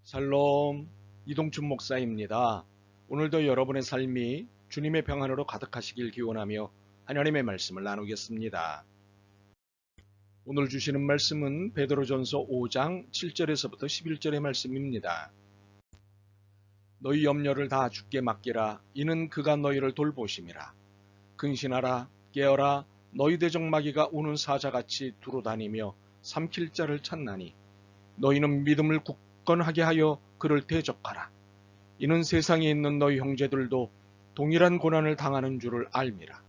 샬롬, 이동춘 목사입니다. 오늘도 여러분의 삶이 주님의 평안으로 가득하시길 기원하며 하나님의 말씀을 나누겠습니다. 오늘 주시는 말씀은 베드로전서 5장 7절에서부터 11절의 말씀입니다. 너희 염려를 다 주께 맡기라. 이는 그가 너희를 돌보심이라. 근신하라, 깨어라. 너희 대적마귀가 우는 사자같이 두루다니며 삼킬 자를 찾나니 너희는 믿음을 굳건하게 하여 그를 대적하라. 이는 세상에 있는 너희 형제들도 동일한 고난을 당하는 줄을 알미라.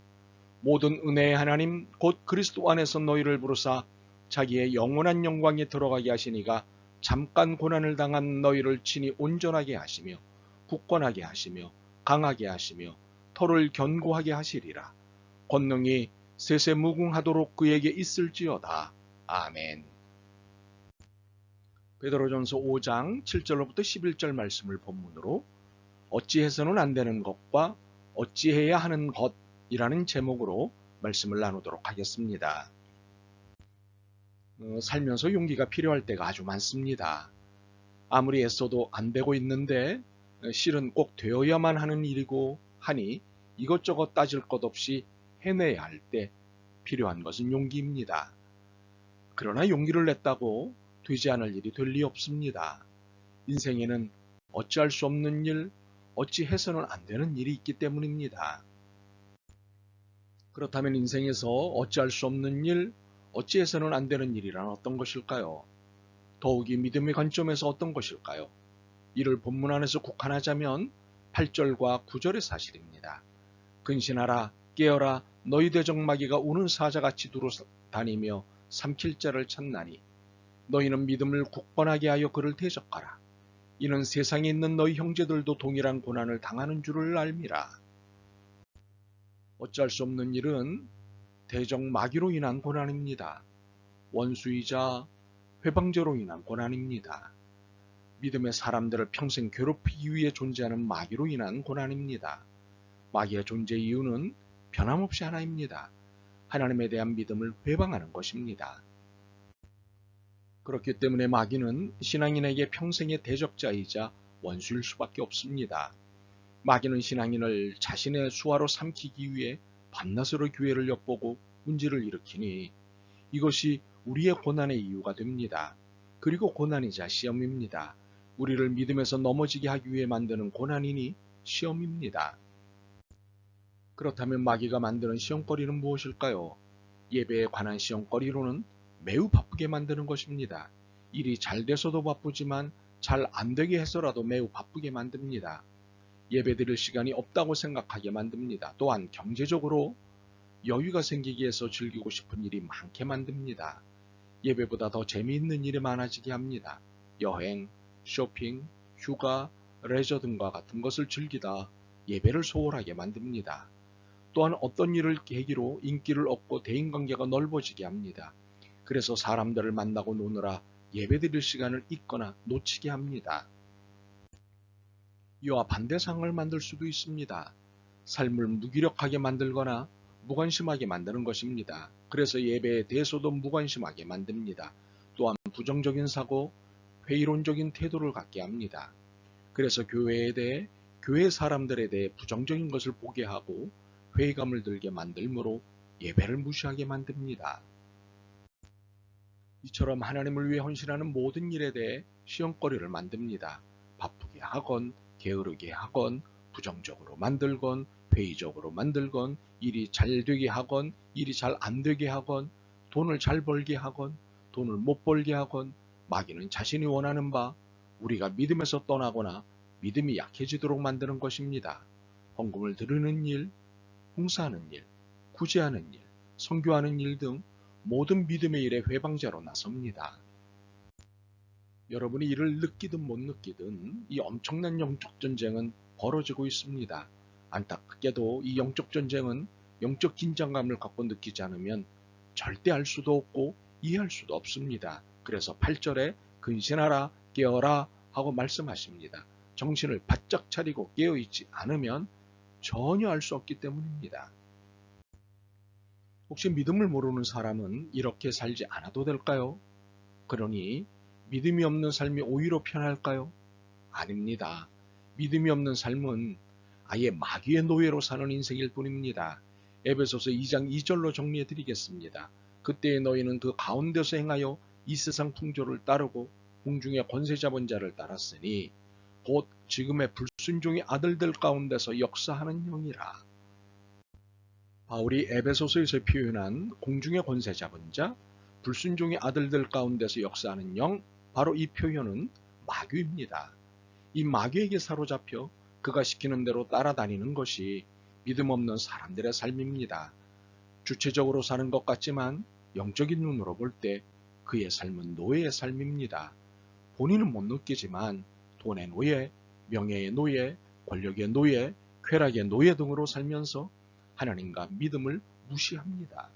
모든 은혜의 하나님 곧 그리스도 안에서 너희를 부르사 자기의 영원한 영광에 들어가게 하시니가 잠깐 고난을 당한 너희를 친히 온전하게 하시며 굳건하게 하시며 강하게 하시며 터를 견고하게 하시리라. 권능이 세세무궁하도록 그에게 있을지어다. 아멘. 베드로전서 5장 7절로부터 11절 말씀을 본문으로 어찌해서는 안 되는 것과 어찌해야 하는 것이라는 제목으로 말씀을 나누도록 하겠습니다. 살면서 용기가 필요할 때가 아주 많습니다. 아무리 애써도 안 되고 있는데 실은 꼭 되어야만 하는 일이고 하니 이것저것 따질 것 없이 해내야 할 때 필요한 것은 용기입니다. 그러나 용기를 냈다고 되지 않을 일이 될 리 없습니다. 인생에는 어찌할 수 없는 일, 어찌해서는 안 되는 일이 있기 때문입니다. 그렇다면 인생에서 어찌할 수 없는 일, 어찌해서는 안 되는 일이란 어떤 것일까요? 더욱이 믿음의 관점에서 어떤 것일까요? 이를 본문 안에서 국한하자면 8절과 9절의 사실입니다. 근신하라, 깨어라, 너희 대적마귀가 우는 사자같이 두루다니며 삼킬 자를 찾나니 너희는 믿음을 굳건하게 하여 그를 대적하라. 이는 세상에 있는 너희 형제들도 동일한 고난을 당하는 줄을 알미라. 어찌할 수 없는 일은 대적 마귀로 인한 고난입니다. 원수이자 회방제로 인한 고난입니다. 믿음의 사람들을 평생 괴롭히기 위해 존재하는 마귀로 인한 고난입니다. 마귀의 존재 이유는 변함없이 하나입니다. 하나님에 대한 믿음을 회방하는 것입니다. 그렇기 때문에 마귀는 신앙인에게 평생의 대적자이자 원수일 수밖에 없습니다. 마귀는 신앙인을 자신의 수하로 삼키기 위해 밤낮으로 교회를 엿보고 문제를 일으키니 이것이 우리의 고난의 이유가 됩니다. 그리고 고난이자 시험입니다. 우리를 믿음에서 넘어지게 하기 위해 만드는 고난이니 시험입니다. 그렇다면 마귀가 만드는 시험거리는 무엇일까요? 예배에 관한 시험거리로는 매우 바쁘게 만드는 것입니다. 일이 잘 돼서도 바쁘지만 잘 안 되게 해서라도 매우 바쁘게 만듭니다. 예배드릴 시간이 없다고 생각하게 만듭니다. 또한 경제적으로 여유가 생기기 위해서 즐기고 싶은 일이 많게 만듭니다. 예배보다 더 재미있는 일이 많아지게 합니다. 여행, 쇼핑, 휴가, 레저 등과 같은 것을 즐기다 예배를 소홀하게 만듭니다. 또한 어떤 일을 계기로 인기를 얻고 대인관계가 넓어지게 합니다. 그래서 사람들을 만나고 노느라 예배드릴 시간을 잊거나 놓치게 합니다. 이와 반대 상황을 만들 수도 있습니다. 삶을 무기력하게 만들거나 무관심하게 만드는 것입니다. 그래서 예배에 대해서도 무관심하게 만듭니다. 또한 부정적인 사고, 회의론적인 태도를 갖게 합니다. 그래서 교회에 대해, 교회 사람들에 대해 부정적인 것을 보게 하고 회의감을 들게 만들므로 예배를 무시하게 만듭니다. 이처럼 하나님을 위해 헌신하는 모든 일에 대해 시험거리를 만듭니다. 바쁘게 하건 게으르게 하건 부정적으로 만들건 회의적으로 만들건 일이 잘 되게 하건 일이 잘 안 되게 하건 돈을 잘 벌게 하건 돈을 못 벌게 하건 마귀는 자신이 원하는 바 우리가 믿음에서 떠나거나 믿음이 약해지도록 만드는 것입니다. 헌금을 드리는 일, 봉사하는 일, 구제하는 일, 선교하는 일 등 모든 믿음의 일에 회방자로 나섭니다. 여러분이 이를 느끼든 못 느끼든 이 엄청난 영적 전쟁은 벌어지고 있습니다. 안타깝게도 이 영적 전쟁은 영적 긴장감을 갖고 느끼지 않으면 절대 알 수도 없고 이해할 수도 없습니다. 그래서 8절에 근신하라 깨어라 하고 말씀하십니다. 정신을 바짝 차리고 깨어있지 않으면 전혀 알 수 없기 때문입니다. 혹시 믿음을 모르는 사람은 이렇게 살지 않아도 될까요? 그러니 믿음이 없는 삶이 오히려 편할까요? 아닙니다. 믿음이 없는 삶은 아예 마귀의 노예로 사는 인생일 뿐입니다. 에베소서 2장 2절로 정리해 드리겠습니다. 그때의 너희는 그 가운데서 행하여 이 세상 풍조를 따르고 공중의 권세 잡은 자를 따랐으니 곧 지금의 불순종의 아들들 가운데서 역사하는 영이라. 바울이 에베소서에서 표현한 공중의 권세 잡은 자, 불순종의 아들들 가운데서 역사하는 영, 바로 이 표현은 마귀입니다. 이 마귀에게 사로잡혀 그가 시키는 대로 따라다니는 것이 믿음 없는 사람들의 삶입니다. 주체적으로 사는 것 같지만 영적인 눈으로 볼 때 그의 삶은 노예의 삶입니다. 본인은 못 느끼지만 돈의 노예, 명예의 노예, 권력의 노예, 쾌락의 노예 등으로 살면서 하나님과 믿음을 무시합니다.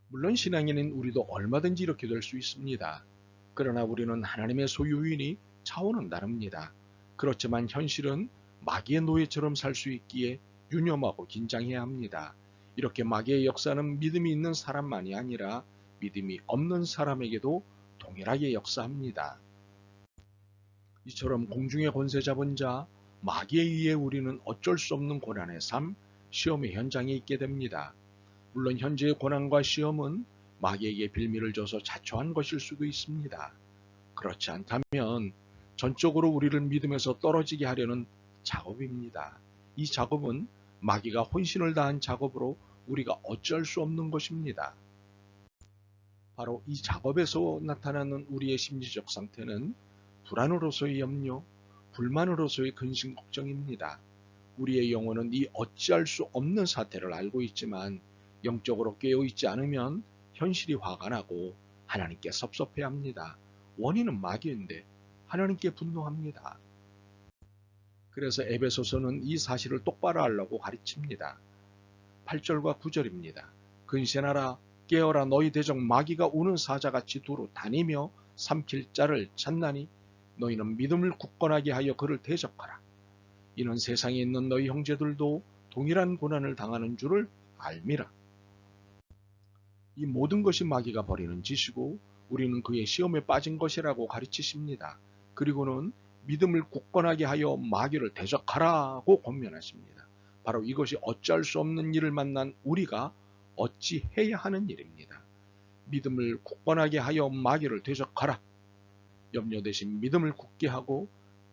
물론 신앙인인 우리도 얼마든지 이렇게 될 수 있습니다. 그러나 우리는 하나님의 소유이니 차원은 다릅니다. 그렇지만 현실은 마귀의 노예처럼 살 수 있기에 유념하고 긴장해야 합니다. 이렇게 마귀의 역사는 믿음이 있는 사람만이 아니라 믿음이 없는 사람에게도 동일하게 역사합니다. 이처럼 공중의 권세 잡은 자, 마귀에 의해 우리는 어쩔 수 없는 고난의 삶, 시험의 현장에 있게 됩니다. 물론 현재의 고난과 시험은 마귀에게 빌미를 줘서 자초한 것일 수도 있습니다. 그렇지 않다면 전적으로 우리를 믿음에서 떨어지게 하려는 작업입니다. 이 작업은 마귀가 혼신을 다한 작업으로 우리가 어쩔 수 없는 것입니다. 바로 이 작업에서 나타나는 우리의 심리적 상태는 불안으로서의 염려, 불만으로서의 근심 걱정입니다. 우리의 영혼은 이 어찌할 수 없는 사태를 알고 있지만 영적으로 깨어있지 않으면 현실이 화가 나고 하나님께 섭섭해합니다. 원인은 마귀인데 하나님께 분노합니다. 그래서 에베소서는 이 사실을 똑바로 알라고 가르칩니다. 8절과 9절입니다. 근신하라 깨어라 너희 대적 마귀가 우는 사자같이 두루 다니며 삼킬 자를 찾나니 너희는 믿음을 굳건하게 하여 그를 대적하라. 이는 세상에 있는 너희 형제들도 동일한 고난을 당하는 줄을 알미라. 이 모든 것이 마귀가 벌이는 짓이고 우리는 그의 시험에 빠진 것이라고 가르치십니다. 그리고는 믿음을 굳건하게 하여 마귀를 대적하라고 권면하십니다. 바로 이것이 어찌할 수 없는 일을 만난 우리가 어찌 해야 하는 일입니다. 믿음을 굳건하게 하여 마귀를 대적하라. 염려 대신 믿음을 굳게 하고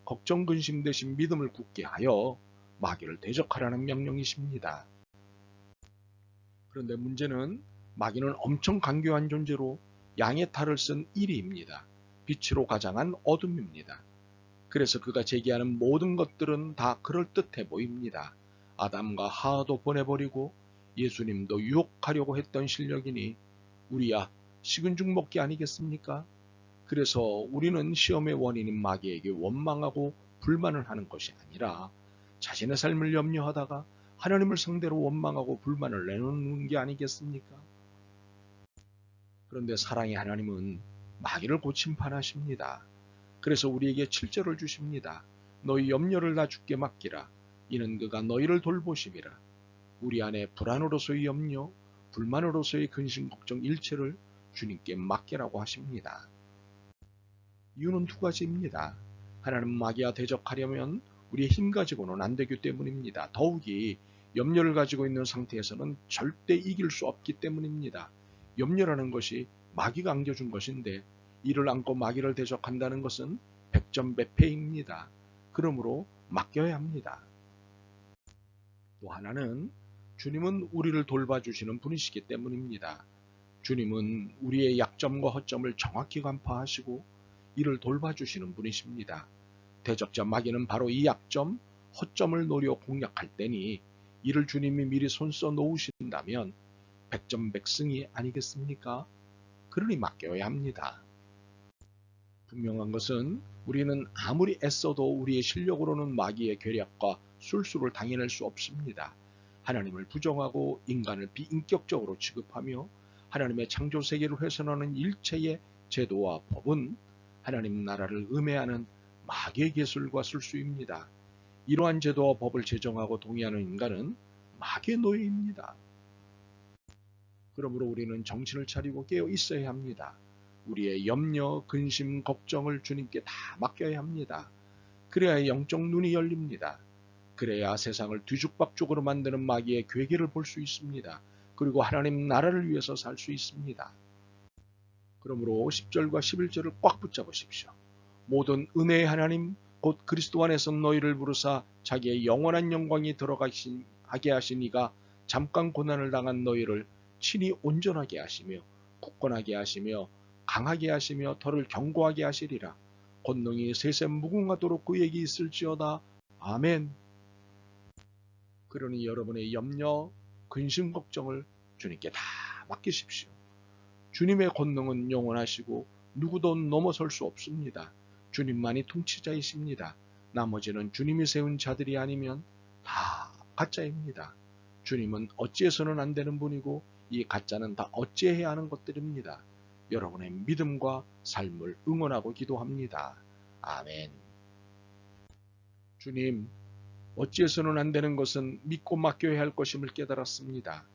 걱정 근심 대신 믿음을 굳게 하여 마귀를 대적하라는 명령이십니다. 그런데 문제는 마귀는 엄청 간교한 존재로 양의 탈을 쓴 이리입니다. 빛으로 가장한 어둠입니다. 그래서 그가 제기하는 모든 것들은 다 그럴듯해 보입니다. 아담과 하와도 보내버리고 예수님도 유혹하려고 했던 실력이니 우리야 식은 죽 먹기 아니겠습니까? 그래서 우리는 시험의 원인인 마귀에게 원망하고 불만을 하는 것이 아니라 자신의 삶을 염려하다가 하나님을 상대로 원망하고 불만을 내놓는 게 아니겠습니까? 그런데 사랑의 하나님은 마귀를 고침판하십니다. 그래서 우리에게 7절을 주십니다. 너희 염려를 다 주께 맡기라. 이는 그가 너희를 돌보심이라. 우리 안에 불안으로서의 염려, 불만으로서의 근심 걱정 일체를 주님께 맡기라고 하십니다. 이유는 두 가지입니다. 하나는 마귀와 대적하려면 우리의 힘 가지고는 안 되기 때문입니다. 더욱이 염려를 가지고 있는 상태에서는 절대 이길 수 없기 때문입니다. 염려라는 것이 마귀가 안겨준 것인데 이를 안고 마귀를 대적한다는 것은 백전백패입니다. 그러므로 맡겨야 합니다. 또 하나는 주님은 우리를 돌봐주시는 분이시기 때문입니다. 주님은 우리의 약점과 허점을 정확히 간파하시고 이를 돌봐주시는 분이십니다. 대적자 마귀는 바로 이 약점, 허점을 노려 공략할 때니 이를 주님이 미리 손써 놓으신다면 백전백승이 아니겠습니까? 그러니 맡겨야 합니다. 분명한 것은 우리는 아무리 애써도 우리의 실력으로는 마귀의 괴력과 술수를 당해낼 수 없습니다. 하나님을 부정하고 인간을 비인격적으로 취급하며 하나님의 창조세계를 훼손하는 일체의 제도와 법은 하나님 나라를 음해하는 마귀의 기술과 술수입니다. 이러한 제도와 법을 제정하고 동의하는 인간은 마귀의 노예입니다. 그러므로 우리는 정신을 차리고 깨어 있어야 합니다. 우리의 염려, 근심, 걱정을 주님께 다 맡겨야 합니다. 그래야 영적 눈이 열립니다. 그래야 세상을 뒤죽박죽으로 만드는 마귀의 괴계를 볼 수 있습니다. 그리고 하나님 나라를 위해서 살 수 있습니다. 그러므로 10절과 11절을 꽉 붙잡으십시오. 모든 은혜의 하나님 곧 그리스도 안에서 너희를 부르사 자기의 영원한 영광이 들어가게 하신 이가 잠깐 고난을 당한 너희를 친히 온전하게 하시며 굳건하게 하시며 강하게 하시며 더를 견고하게 하시리라. 권능이 세세 무궁하도록 그에게 있을지어다. 아멘. 그러니 여러분의 염려, 근심, 걱정을 주님께 다 맡기십시오. 주님의 권능은 영원하시고 누구도 넘어설 수 없습니다. 주님만이 통치자이십니다. 나머지는 주님이 세운 자들이 아니면 다 가짜입니다. 주님은 어찌해서는 안 되는 분이고 이 가짜는 다 어찌해야 하는 것들입니다. 여러분의 믿음과 삶을 응원하고 기도합니다. 아멘. 주님, 어찌해서는 안 되는 것은 믿고 맡겨야 할 것임을 깨달았습니다.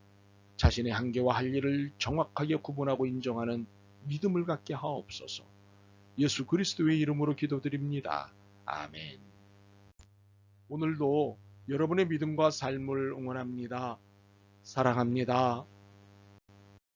자신의 한계와 할 일을 정확하게 구분하고 인정하는 믿음을 갖게 하옵소서. 예수 그리스도의 이름으로 기도드립니다. 아멘. 오늘도 여러분의 믿음과 삶을 응원합니다. 사랑합니다.